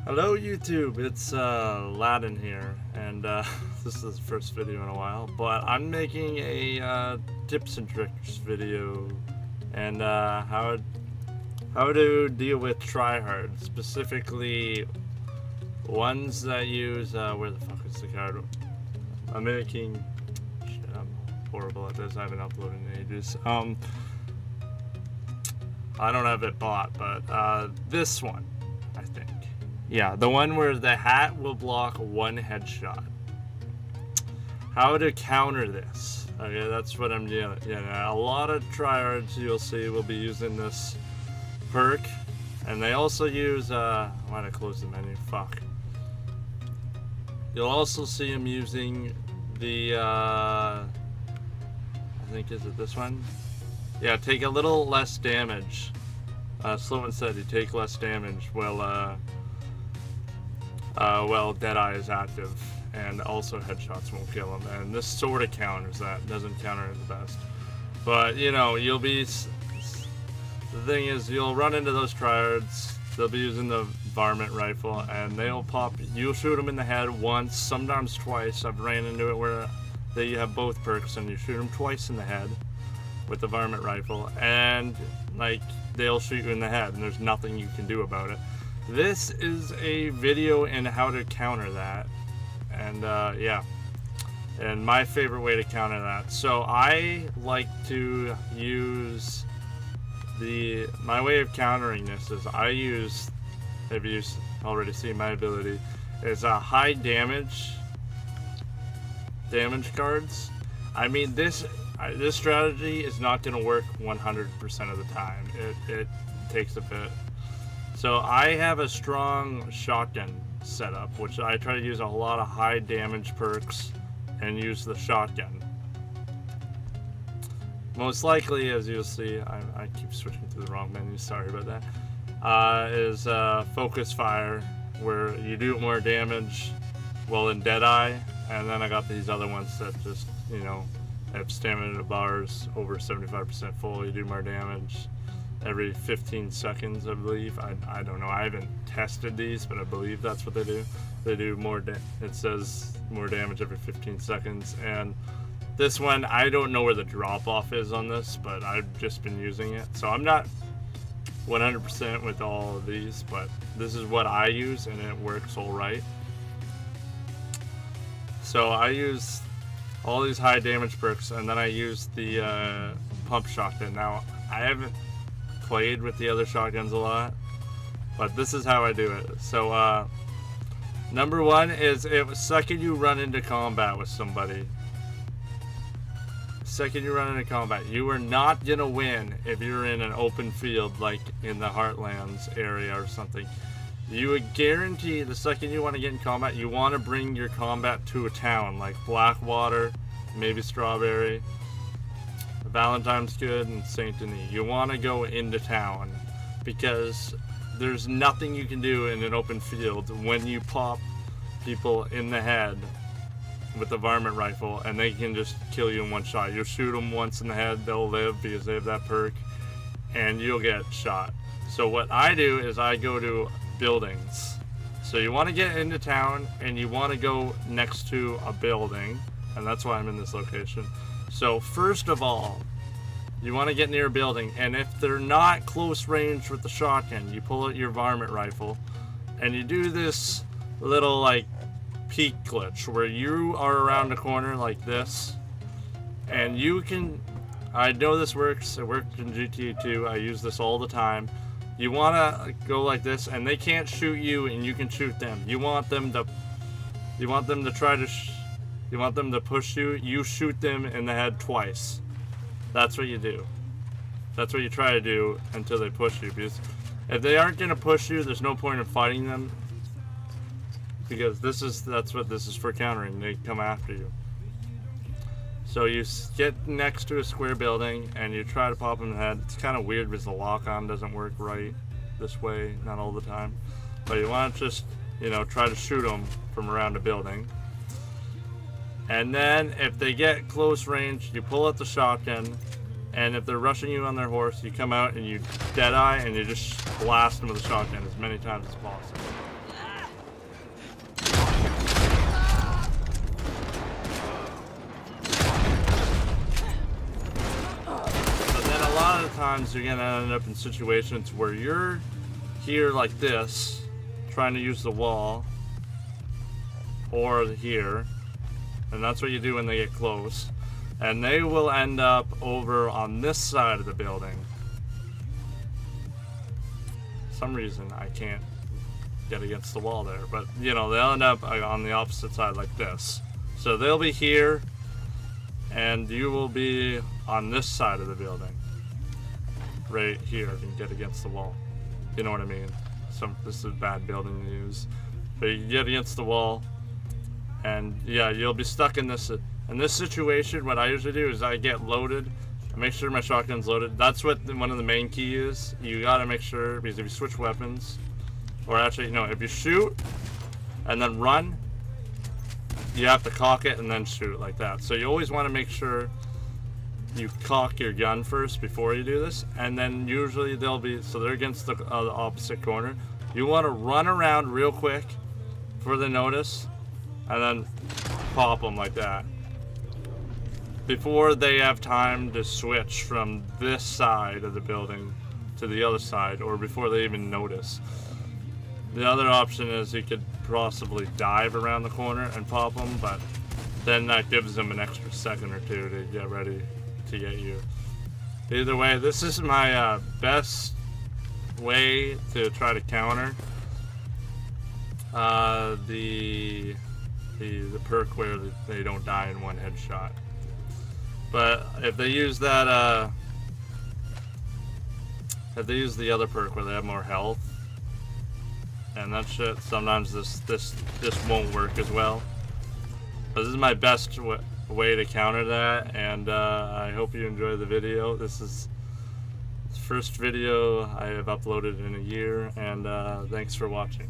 Hello YouTube, it's Ladon here, and this is the first video in a while, but I'm making a tips and tricks video, and how to deal with tryhards, specifically ones that use, where the fuck is the card? I'm making, shit, I'm horrible at this, I haven't uploaded in ages. I don't have it bought, but this one, I think. Yeah, the one where the hat will block one headshot. How to counter this? Okay, that's what I'm doing. Yeah, a lot of tryhards you'll see will be using this perk, and they also use. I want to close the menu. Fuck. You'll also see them using the. I think is it this one? Yeah, take a little less damage. Slow and steady, take less damage. Well, Deadeye is active, and also headshots won't kill him, and this sort of counters that. Doesn't counter it the best, but you know, you'll be. The thing is, you'll run into those tryhards. They'll be using the varmint rifle, and they'll pop. You'll shoot them in the head once, sometimes twice. I've ran into it where they have both perks, and you shoot them twice in the head with the varmint rifle, and like they'll shoot you in the head, and there's nothing you can do about it. This is a video in how to counter that, and yeah, and my favorite way to counter that. So I like to use my way of countering this is I use, if you already seen my ability, is a high damage cards. I mean, this strategy is not going to work 100% of the time. It takes a bit. So I have a strong shotgun setup, which I try to use a lot of high damage perks and use the shotgun. Most likely, as you'll see, I keep switching to the wrong menu, sorry about that, is focus fire, where you do more damage while in Deadeye, and then I got these other ones that just, you know, have stamina bars over 75% full, you do more damage every 15 seconds, I believe. I don't know, I haven't tested these, but I believe that's what they do. They do more, it says more damage every 15 seconds, and this one, I don't know where the drop-off is on this, but I've just been using it. So I'm not 100% with all of these, but this is what I use, and it works all right. So I use all these high damage perks, and then I use the pump shotgun. Now, I haven't played with the other shotguns a lot, but this is how I do it. So number one is, second you run into combat with somebody, you are not gonna win if you're in an open field like in the Heartlands area or something. You would guarantee the second you want to get in combat, you want to bring your combat to a town like Blackwater, maybe Strawberry, Valentine's good, and Saint Denis. You want to go into town because there's nothing you can do in an open field when you pop people in the head with the varmint rifle, and they can just kill you in one shot. You'll shoot them once in the head, they'll live because they have that perk, and you'll get shot. So what I do is I go to buildings. So you want to get into town, and you want to go next to a building, and that's why I'm in this location. So first of all, you want to get near a building, and if they're not close range with the shotgun, you pull out your varmint rifle, and you do this little like peek glitch where you are around the corner like this, and you can, I know this works, it worked in GTA 2, I use this all the time. You want to go like this, and they can't shoot you, and you can shoot them. You want them to push you, you shoot them in the head twice. That's what you do. That's what you try to do until they push you, because if they aren't going to push you, there's no point in fighting them, because that's what this is for, countering. They come after you. So you get next to a square building and you try to pop them in the head. It's kind of weird because the lock-on doesn't work right this way, not all the time. But you want to just, you know, try to shoot them from around a building. And then if they get close range, you pull out the shotgun, and if they're rushing you on their horse, you come out and you Deadeye and you just blast them with a shotgun as many times as possible. times you're gonna end up in situations where you're here like this, trying to use the wall, or here, and that's what you do when they get close, and they will end up over on this side of the building. For some reason I can't get against the wall there, but you know, they'll end up on the opposite side like this. So they'll be here, and you will be on this side of the building, right here. You can get against the wall. You know what I mean? This is a bad building to use, but you can get against the wall, and yeah, you'll be stuck in this. In this situation, what I usually do is I get loaded. I make sure my shotgun's loaded. That's what one of the main key is. You gotta make sure, because if you switch weapons, or actually, no, if you shoot and then run, you have to cock it and then shoot like that. So you always want to make sure you cock your gun first before you do this, and then usually they'll be, so they're against the opposite corner. You want to run around real quick before they notice, and then pop them like that before they have time to switch from this side of the building to the other side, or before they even notice. The other option is you could possibly dive around the corner and pop them, but then that gives them an extra second or two to get ready to get you. Either way, this is my best way to try to counter the perk where they don't die in one headshot. But if they use that, if they use the other perk where they have more health and that shit, sometimes this won't work as well. But this is my best way to counter that, and I hope you enjoy the video. This is the first video I have uploaded in a year, and thanks for watching.